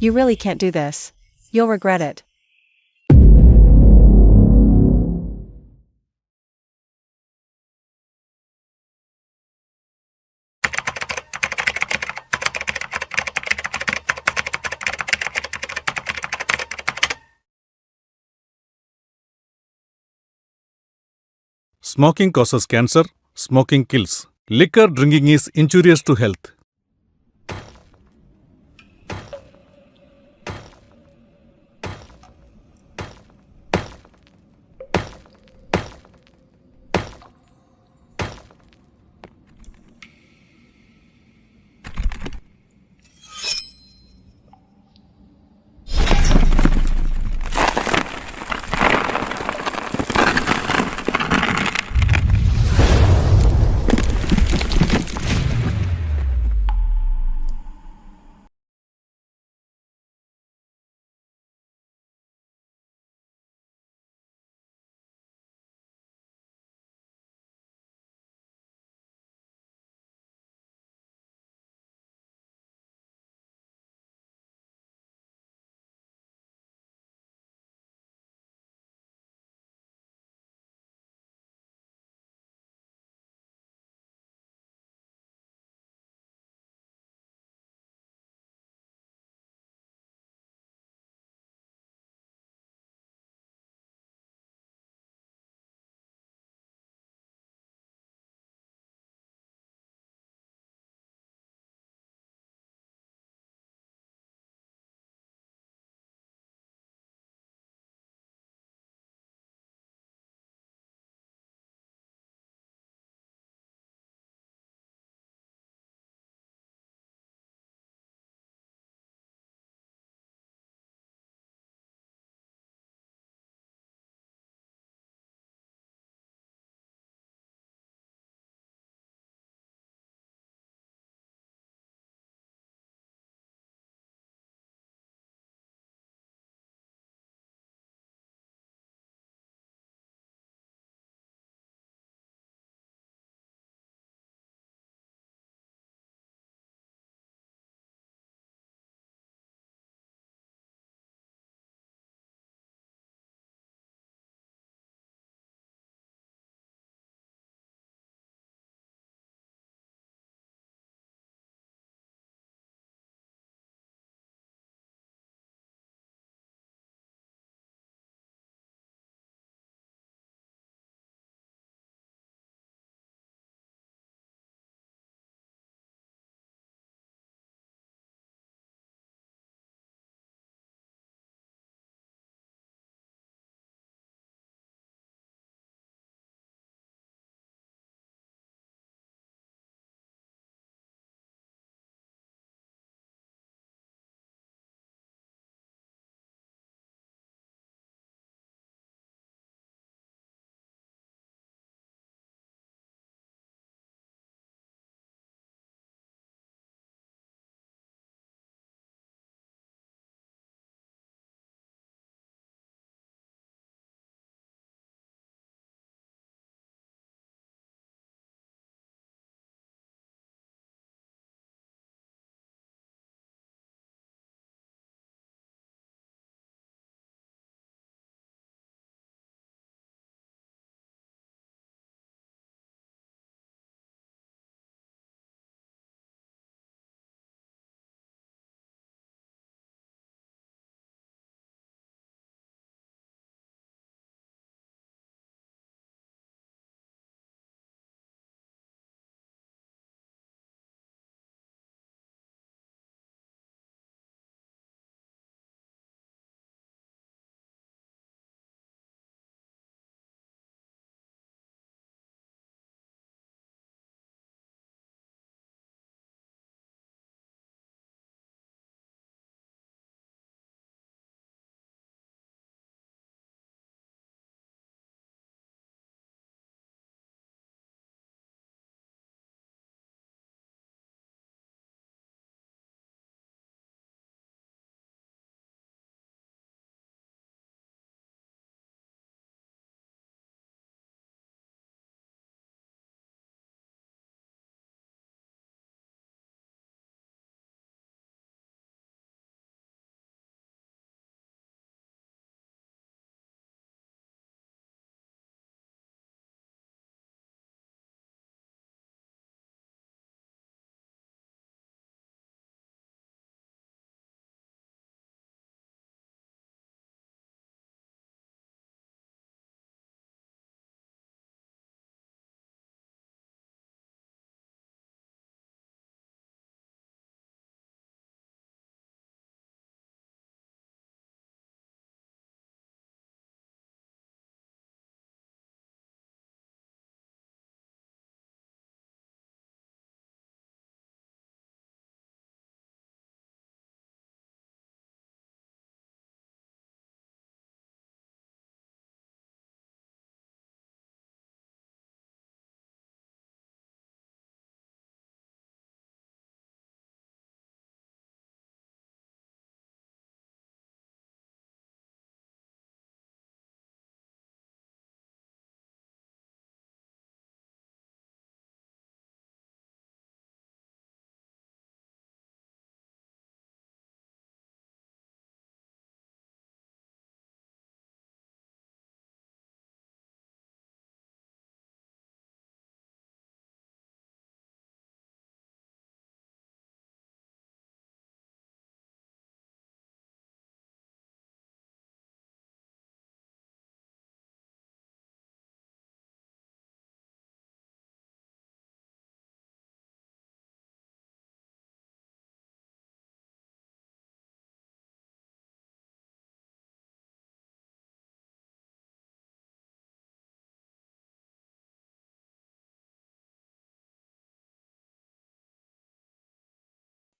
You really can't do this. You'll regret it. Smoking causes cancer. Smoking kills. Liquor drinking is injurious to health.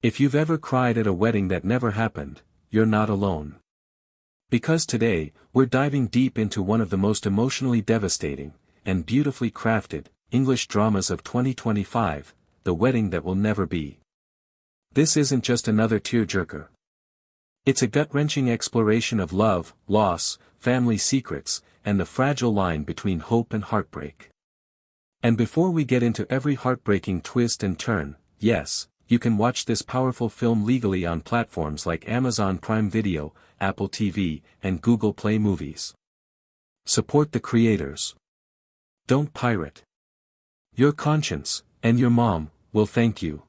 If you've ever cried at a wedding that never happened, you're not alone. Because today, we're diving deep into one of the most emotionally devastating, and beautifully crafted, English dramas of 2025, The Wedding That Will Never Be. This isn't just another tearjerker. It's a gut-wrenching exploration of love, loss, family secrets, and the fragile line between hope and heartbreak. And before we get into every heartbreaking twist and turn, yes, you can watch this powerful film legally on platforms like Amazon Prime Video, Apple TV, and Google Play Movies. Support the creators. Don't pirate. Your conscience, and your mom, will thank you.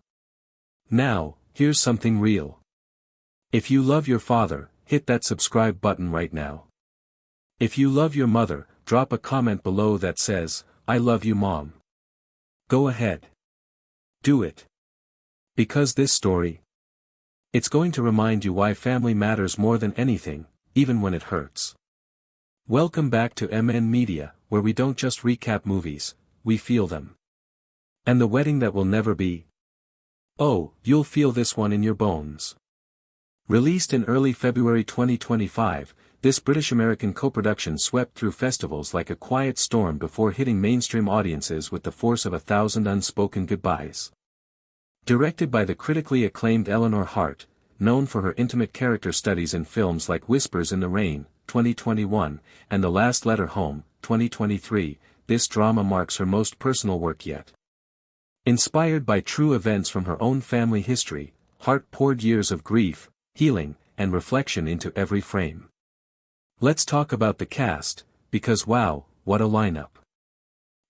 Now, here's something real. If you love your father, hit that subscribe button right now. If you love your mother, drop a comment below that says, "I love you, Mom." Go ahead. Do it. Because this story, it's going to remind you why family matters more than anything, even when it hurts. Welcome back to MN Media, where we don't just recap movies, we feel them. And The Wedding That Will Never Be? Oh, you'll feel this one in your bones. Released in early February 2025, this British-American co-production swept through festivals like a quiet storm before hitting mainstream audiences with the force of 1,000 unspoken goodbyes. Directed by the critically acclaimed Eleanor Hart, known for her intimate character studies in films like Whispers in the Rain, 2021, and The Last Letter Home, 2023, this drama marks her most personal work yet. Inspired by true events from her own family history, Hart poured years of grief, healing, and reflection into every frame. Let's talk about the cast, because wow, what a lineup.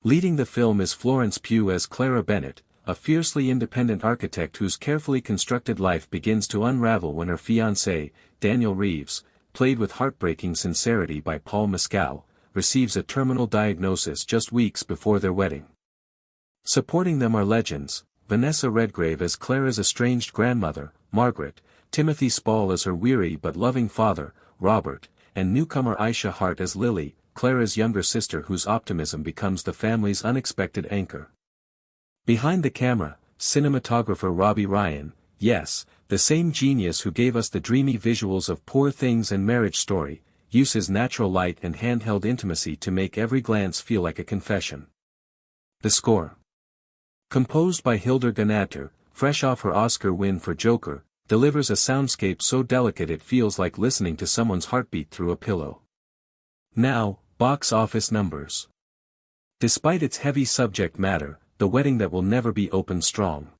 Leading the film is Florence Pugh as Clara Bennett, a fiercely independent architect whose carefully constructed life begins to unravel when her fiancé, Daniel Reeves, played with heartbreaking sincerity by Paul Mescal, receives a terminal diagnosis just weeks before their wedding. Supporting them are legends, Vanessa Redgrave as Clara's estranged grandmother, Margaret, Timothy Spall as her weary but loving father, Robert, and newcomer Aisha Hart as Lily, Clara's younger sister whose optimism becomes the family's unexpected anchor. Behind the camera, cinematographer Robbie Ryan, yes, the same genius who gave us the dreamy visuals of Poor Things and Marriage Story, uses natural light and handheld intimacy to make every glance feel like a confession. The score. Composed by Hildur Guðnadóttir, fresh off her Oscar win for Joker, delivers a soundscape so delicate it feels like listening to someone's heartbeat through a pillow. Now, box office numbers. Despite its heavy subject matter, The Wedding That Will Never Be opened strong.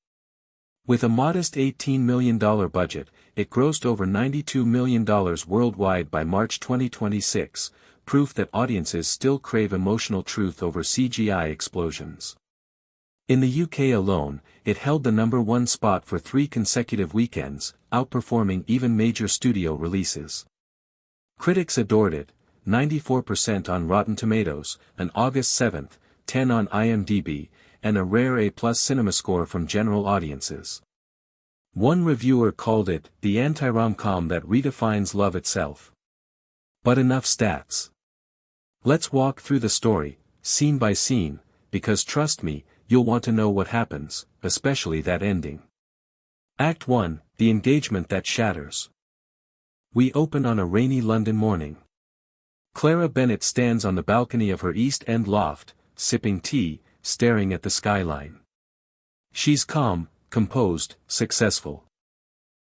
With a modest $18 million budget, it grossed over $92 million worldwide by March 2026, proof that audiences still crave emotional truth over CGI explosions. In the UK alone, it held the #1 spot for 3 consecutive weekends, outperforming even major studio releases. Critics adored it, 94% on Rotten Tomatoes, an August 7th, 10 on IMDb, and a rare A+ cinema score from general audiences. One reviewer called it the anti-rom-com that redefines love itself. But enough stats. Let's walk through the story, scene by scene, because trust me, you'll want to know what happens, especially that ending. Act 1, The Engagement That Shatters. We open on a rainy London morning. Clara Bennett stands on the balcony of her East End loft, sipping tea, staring at the skyline. She's calm, composed, successful.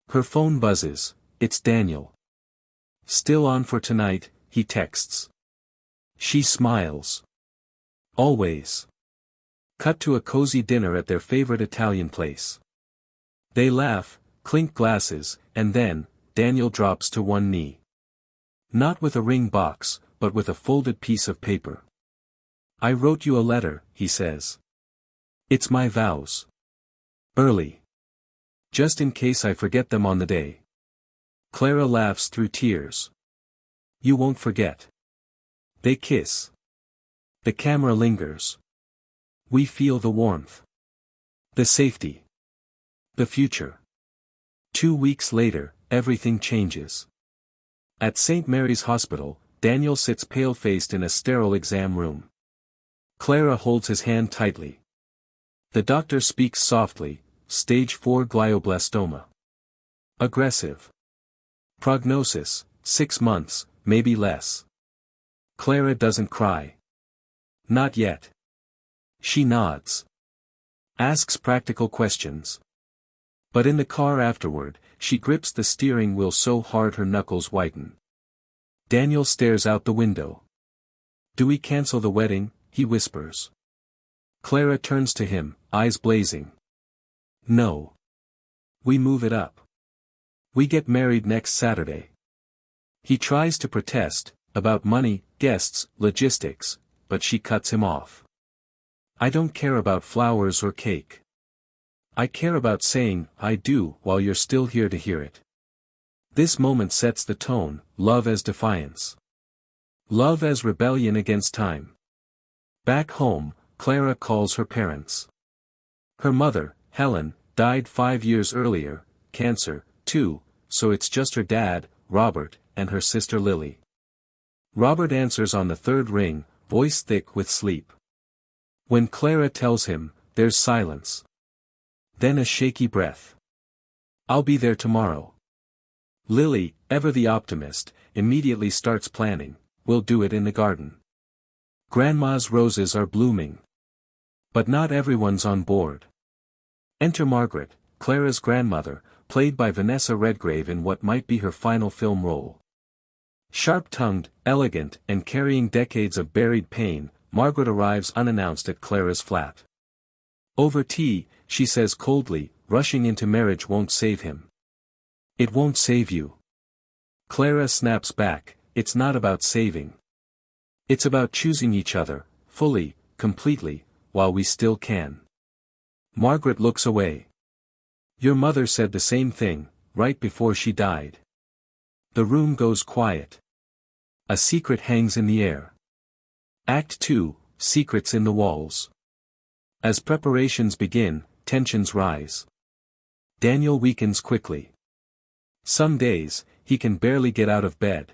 Her phone buzzes, it's Daniel. "Still on for tonight," he texts. She smiles. "Always." Cut to a cozy dinner at their favorite Italian place. They laugh, clink glasses, and then, Daniel drops to one knee. Not with a ring box, but with a folded piece of paper. "I wrote you a letter," he says. "It's my vows. Early. Just in case I forget them on the day." Clara laughs through tears. "You won't forget." They kiss. The camera lingers. We feel the warmth. The safety. The future. 2 weeks later, everything changes. At St. Mary's Hospital, Daniel sits pale-faced in a sterile exam room. Clara holds his hand tightly. The doctor speaks softly, stage 4 glioblastoma. Aggressive. Prognosis, 6 months, maybe less. Clara doesn't cry. Not yet. She nods. Asks practical questions. But in the car afterward, she grips the steering wheel so hard her knuckles whiten. Daniel stares out the window. "Do we cancel the wedding?" he whispers. Clara turns to him, eyes blazing. "No. We move it up. We get married next Saturday." He tries to protest, about money, guests, logistics, but she cuts him off. "I don't care about flowers or cake. I care about saying, 'I do,' while you're still here to hear it." This moment sets the tone, love as defiance. Love as rebellion against time. Back home, Clara calls her parents. Her mother, Helen, died 5 years earlier, cancer, too, so it's just her dad, Robert, and her sister Lily. Robert answers on the third ring, voice thick with sleep. When Clara tells him, there's silence. Then a shaky breath. "I'll be there tomorrow." Lily, ever the optimist, immediately starts planning. "We'll do it in the garden. Grandma's roses are blooming." But not everyone's on board. Enter Margaret, Clara's grandmother, played by Vanessa Redgrave in what might be her final film role. Sharp-tongued, elegant, and carrying decades of buried pain, Margaret arrives unannounced at Clara's flat. Over tea, she says coldly, rushing into marriage won't save him. "It won't save you." Clara snaps back, "It's not about saving. It's about choosing each other, fully, completely, while we still can." Margaret looks away. "Your mother said the same thing, right before she died." The room goes quiet. A secret hangs in the air. Act 2, Secrets in the Walls. As preparations begin, tensions rise. Daniel weakens quickly. Some days, he can barely get out of bed.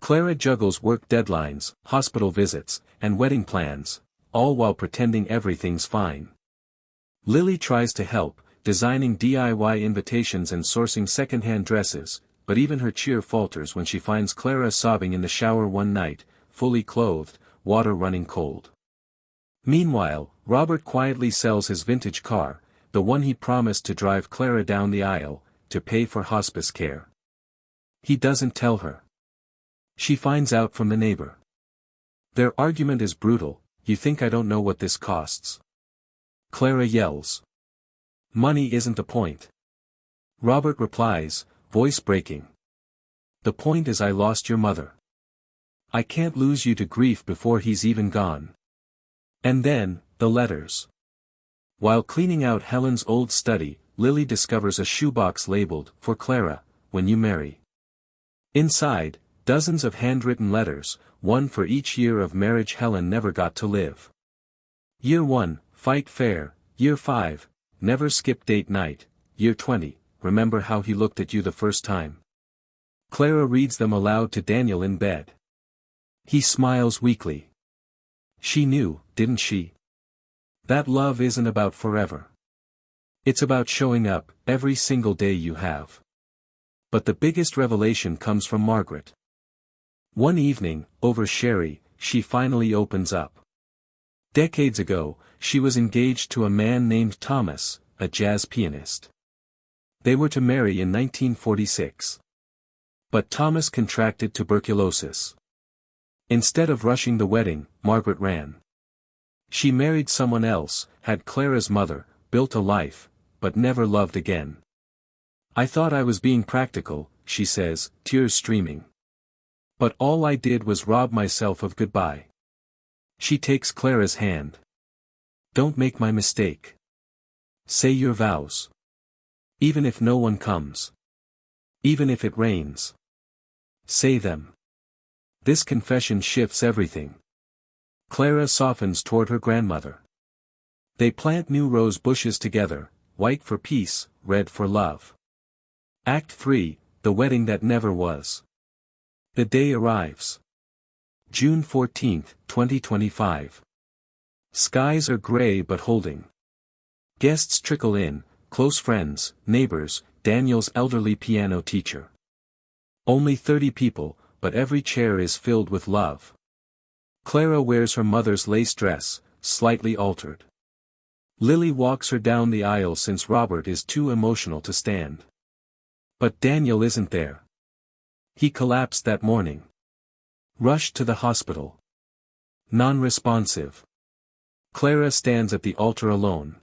Clara juggles work deadlines, hospital visits, and wedding plans, all while pretending everything's fine. Lily tries to help, designing DIY invitations and sourcing second-hand dresses, but even her cheer falters when she finds Clara sobbing in the shower one night, fully clothed, water running cold. Meanwhile, Robert quietly sells his vintage car, the one he promised to drive Clara down the aisle, to pay for hospice care. He doesn't tell her. She finds out from the neighbor. Their argument is brutal. "You think I don't know what this costs?" Clara yells. "Money isn't the point." Robert replies, voice breaking. "The point is I lost your mother. I can't lose you to grief before he's even gone." And then, the letters. While cleaning out Helen's old study, Lily discovers a shoebox labeled, "For Clara, when you marry." Inside, dozens of handwritten letters, one for each year of marriage Helen never got to live. Year 1, fight fair. Year 5, never skip date night. Year 20, remember how he looked at you the first time. Clara reads them aloud to Daniel in bed. He smiles weakly. She knew, didn't she? That love isn't about forever. It's about showing up, every single day you have. But the biggest revelation comes from Margaret. One evening, over sherry, she finally opens up. Decades ago, she was engaged to a man named Thomas, a jazz pianist. They were to marry in 1946. But Thomas contracted tuberculosis. Instead of rushing the wedding, Margaret ran. She married someone else, had Clara's mother, built a life, but never loved again. "I thought I was being practical," she says, tears streaming. "But all I did was rob myself of goodbye." She takes Clara's hand. "Don't make my mistake. Say your vows. Even if no one comes. Even if it rains. Say them." This confession shifts everything. Clara softens toward her grandmother. They plant new rose bushes together, white for peace, red for love. Act 3, The Wedding That Never Was. The day arrives. June 14, 2025. Skies are gray but holding. Guests trickle in, close friends, neighbors, Daniel's elderly piano teacher. Only 30 people, but every chair is filled with love. Clara wears her mother's lace dress, slightly altered. Lily walks her down the aisle since Robert is too emotional to stand. But Daniel isn't there. He collapsed that morning. Rushed to the hospital. Non-responsive. Clara stands at the altar alone.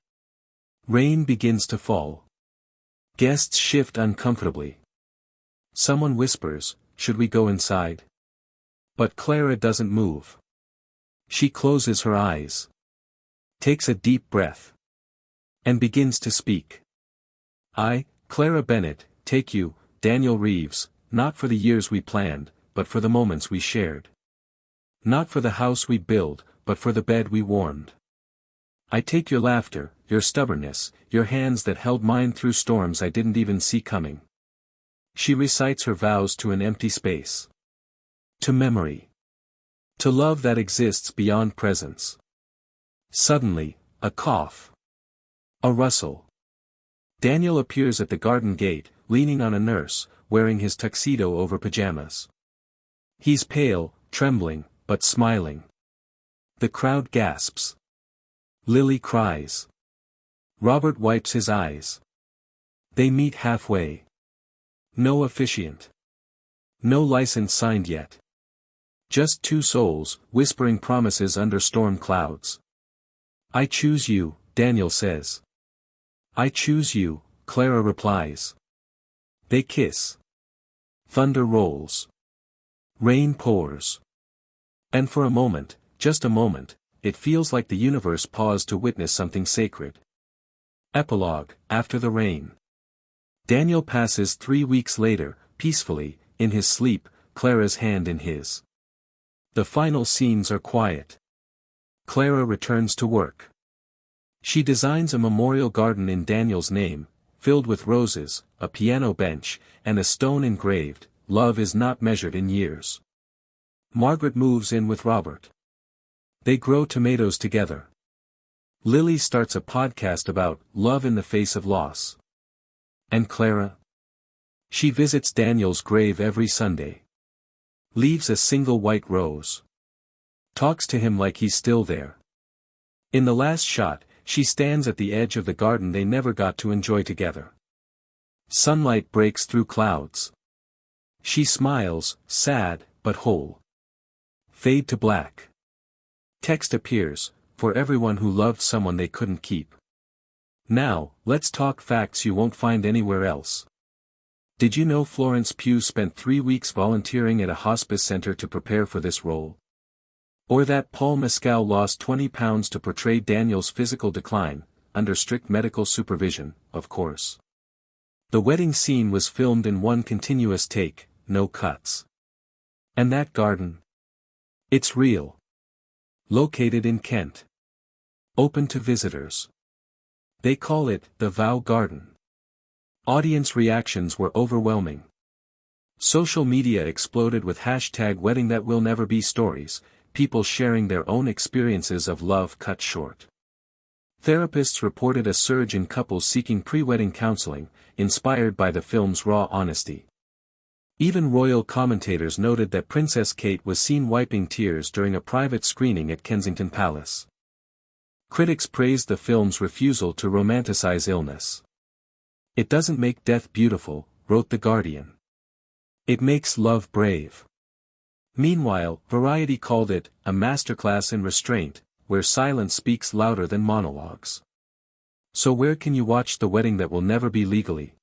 Rain begins to fall. Guests shift uncomfortably. Someone whispers, "Should we go inside?" But Clara doesn't move. She closes her eyes. Takes a deep breath. And begins to speak. "I, Clara Bennett, take you, Daniel Reeves, not for the years we planned, but for the moments we shared. Not for the house we built, but for the bed we warmed. I take your laughter, your stubbornness, your hands that held mine through storms I didn't even see coming." She recites her vows to an empty space. To memory. To love that exists beyond presence. Suddenly, a cough. A rustle. Daniel appears at the garden gate, leaning on a nurse, wearing his tuxedo over pajamas. He's pale, trembling, but smiling. The crowd gasps. Lily cries. Robert wipes his eyes. They meet halfway. No officiant. No license signed yet. Just two souls, whispering promises under storm clouds. "I choose you," Daniel says. "I choose you," Clara replies. They kiss. Thunder rolls. Rain pours. And for a moment, just a moment, it feels like the universe paused to witness something sacred. Epilogue, after the rain. Daniel passes 3 weeks later, peacefully, in his sleep, Clara's hand in his. The final scenes are quiet. Clara returns to work. She designs a memorial garden in Daniel's name, filled with roses, a piano bench, and a stone engraved, "Love is not measured in years." Margaret moves in with Robert. They grow tomatoes together. Lily starts a podcast about love in the face of loss. And Clara? She visits Daniel's grave every Sunday. Leaves a single white rose. Talks to him like he's still there. In the last shot, she stands at the edge of the garden they never got to enjoy together. Sunlight breaks through clouds. She smiles, sad, but whole. Fade to black. Text appears, for everyone who loved someone they couldn't keep. Now, let's talk facts you won't find anywhere else. Did you know Florence Pugh spent 3 weeks volunteering at a hospice center to prepare for this role? Or that Paul Mescal lost 20 pounds to portray Daniel's physical decline, under strict medical supervision, of course. The wedding scene was filmed in one continuous take, no cuts. And that garden? It's real. Located in Kent. Open to visitors. They call it the Vow Garden. Audience reactions were overwhelming. Social media exploded with #WeddingThatWillNeverBe stories, people sharing their own experiences of love cut short. Therapists reported a surge in couples seeking pre-wedding counseling, inspired by the film's raw honesty. Even royal commentators noted that Princess Kate was seen wiping tears during a private screening at Kensington Palace. Critics praised the film's refusal to romanticize illness. "It doesn't make death beautiful," wrote The Guardian. "It makes love brave." Meanwhile, Variety called it a masterclass in restraint, where silence speaks louder than monologues. So where can you watch The Wedding That Will Never Be legally?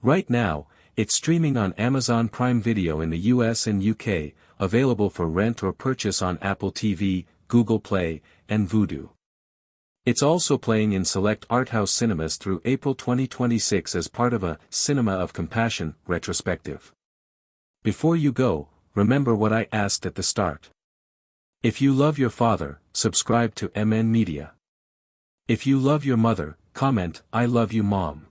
Right now, it's streaming on Amazon Prime Video in the US and UK, available for rent or purchase on Apple TV, Google Play, and Vudu. It's also playing in select arthouse cinemas through April 2026 as part of a Cinema of Compassion retrospective. Before you go, remember what I asked at the start. If you love your father, subscribe to MN Media. If you love your mother, comment, "I love you, Mom."